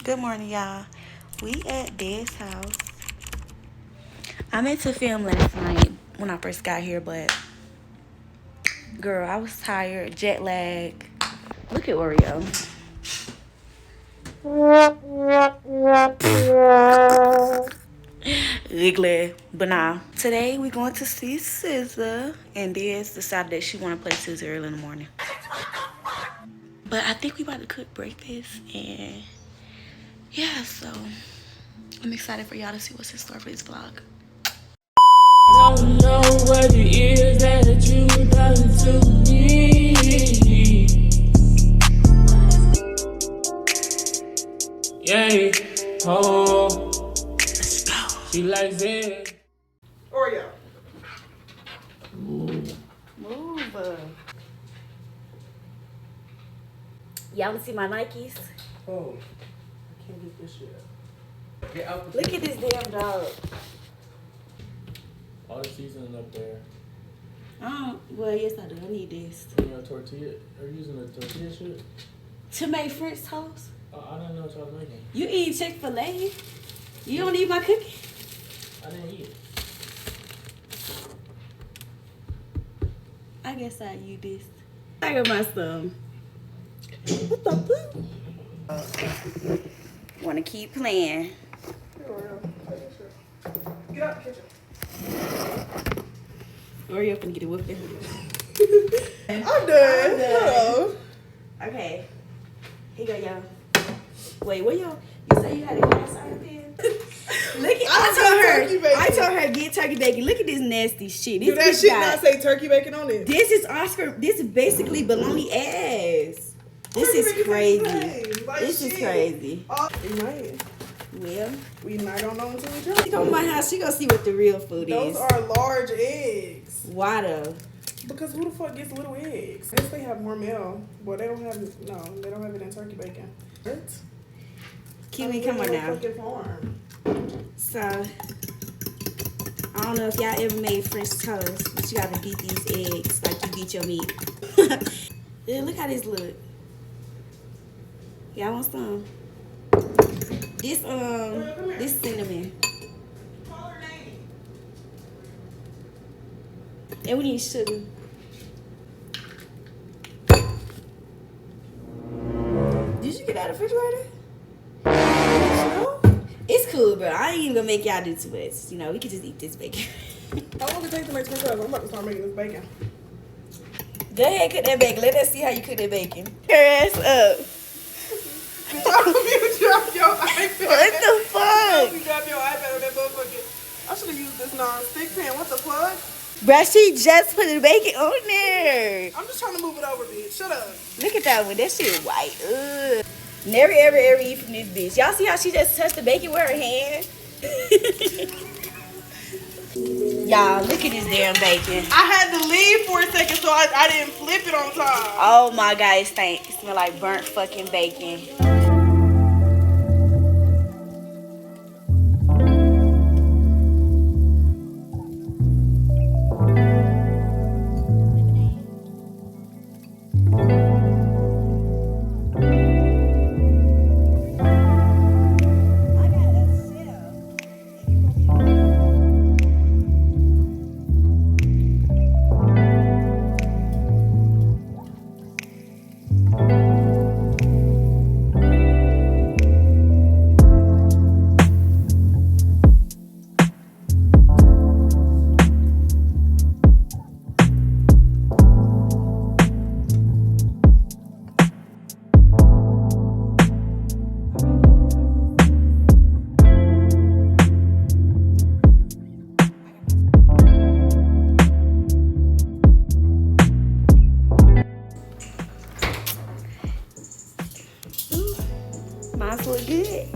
Good morning, y'all. We at Dad's house. I meant to film last night when I first got here, but girl, I was tired, jet lag. Look at Oreo. Ugly. But nah, today we going to see SZA, and Dad's decided that she want to play SZA early in the morning. But I think we about to cook breakfast, and yeah, so I'm excited for y'all to see what's in store for this vlog. Don't know what it is that you done to me. Yeah, oh, Let's go. she likes it. Oreo. Move. Y'all want to see my Nikes? Oh, I can't get this shit. Get out the Look at this damn dog. all the seasoning up there. Well, yes I do. I need this. You know, tortilla. Are you using the tortilla shit? To make French toast? I didn't know what y'all was making. You eat Chick-fil-A? You don't eat my cookie? I didn't eat it. I guess I eat this. I got my stuff. What the fuck? Want to keep playing. Here, Oreo. Take this shit. Get out the kitchen. Oreo finna get a whooping. I'm done. Hello. Okay. Here you go, y'all. Wait, what y'all? You say you had a cast iron pan? Look at I told her get turkey bacon. Look at this nasty shit. This Do that bitch shit got- not say turkey bacon on it? This is Oscar. This is basically bologna ass. This Turkey is bacon crazy. tastes like This is shit. crazy. We might. Well, We might don't know until we she try. come to my house. She gonna see what the real food Those is. are large eggs. Why though? Because who the fuck gets little eggs? I guess they have more meal. But they don't have they don't have it in turkey bacon. What? Kiwi, come on now. Fucking farm. So, I don't know if y'all ever made French toast, but you gotta beat these eggs like you beat your meat. Yeah, look how this look. Y'all want some? This cinnamon. Call her name. And we need sugar. Did you get out of the refrigerator? No? It's cool, bro. I ain't even gonna make y'all do too much. You know, we can just eat this bacon. How long does it take to make French fries? I'm about to start making this bacon. Go ahead, cook that bacon. Let us see how you cook that bacon. Your ass up. You drop your iPad. What the fuck? You drop your iPad on that motherfucker. I should have used this non-stick pan. What the fuck? Bruh, she just put the bacon on there. I'm just trying to move it over, bitch. Shut up. Look at that one. That shit white. Ugh. Never, ever eat from this bitch. Y'all see how she just touched the bacon with her hand? Y'all, look at this damn bacon. I had to leave for a second so I didn't flip it on top. Oh my God, it stank. It smell like burnt fucking bacon. Mine's look good.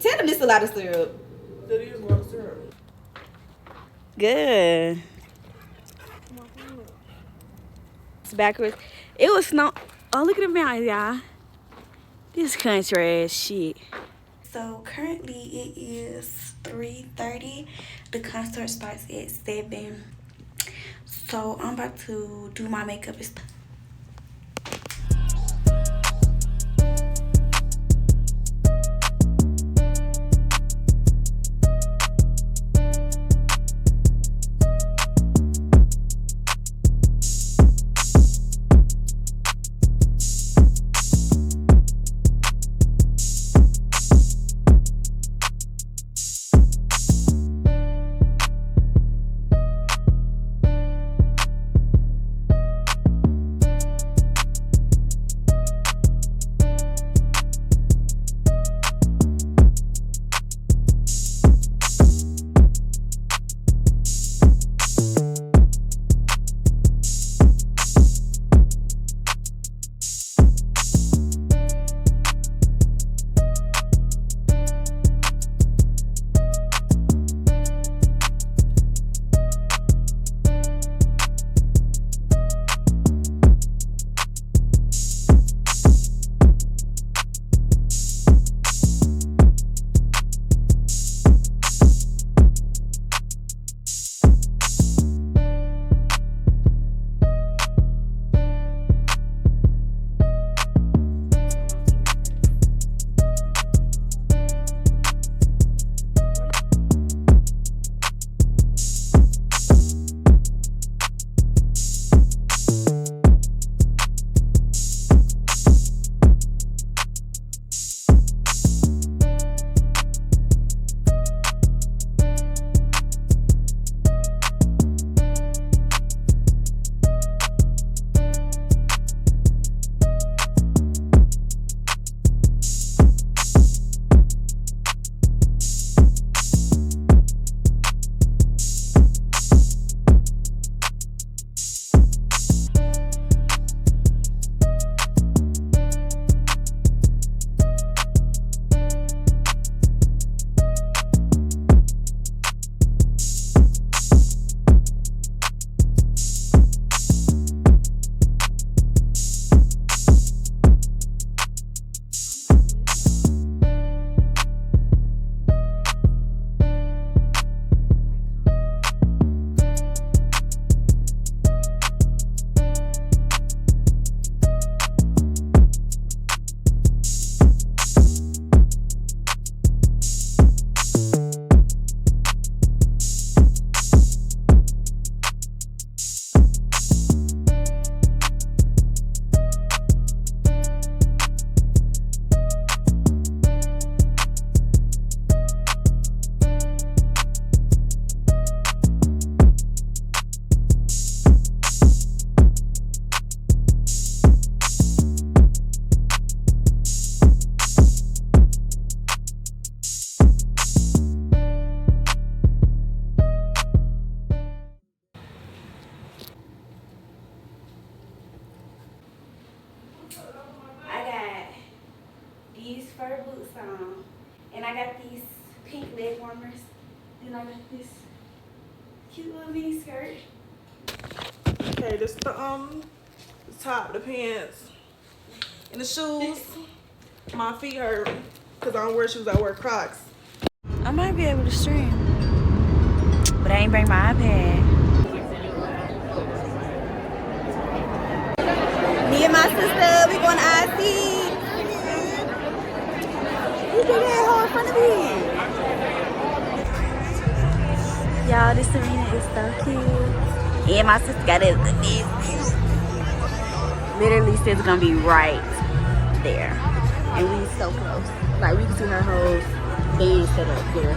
Tell them this a lot of syrup. That is a lot of syrup. Good. ass backwards. It was snow. Oh, look at the mountains, y'all. This country ass shit. So currently it is 3:30. The concert starts at 7. So I'm about to do my makeup and stuff. These fur boots on, and I got these pink leg warmers. Then I got this cute little mini skirt. Okay, this the top, the pants, and the shoes. My feet hurt because I don't wear shoes. I wear Crocs. I might be able to stream, but I ain't bring my iPad. Me and my sister, we going to IC. You did that whole in front of me. Y'all, this arena is so cute. And my sister got it. Literally says it's gonna be right there. And we so close. Like we can see her whole bed set up there.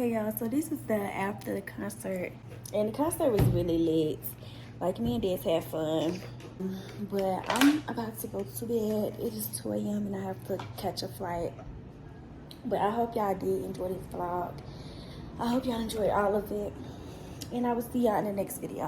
Okay, y'all, so this is the after the concert. And the concert was really lit. Like, me and Des had fun. But I'm about to go to bed. It is 2 a.m. and I have to catch a flight. But I hope y'all did enjoy this vlog. I hope y'all enjoyed all of it. And I will see y'all in the next video.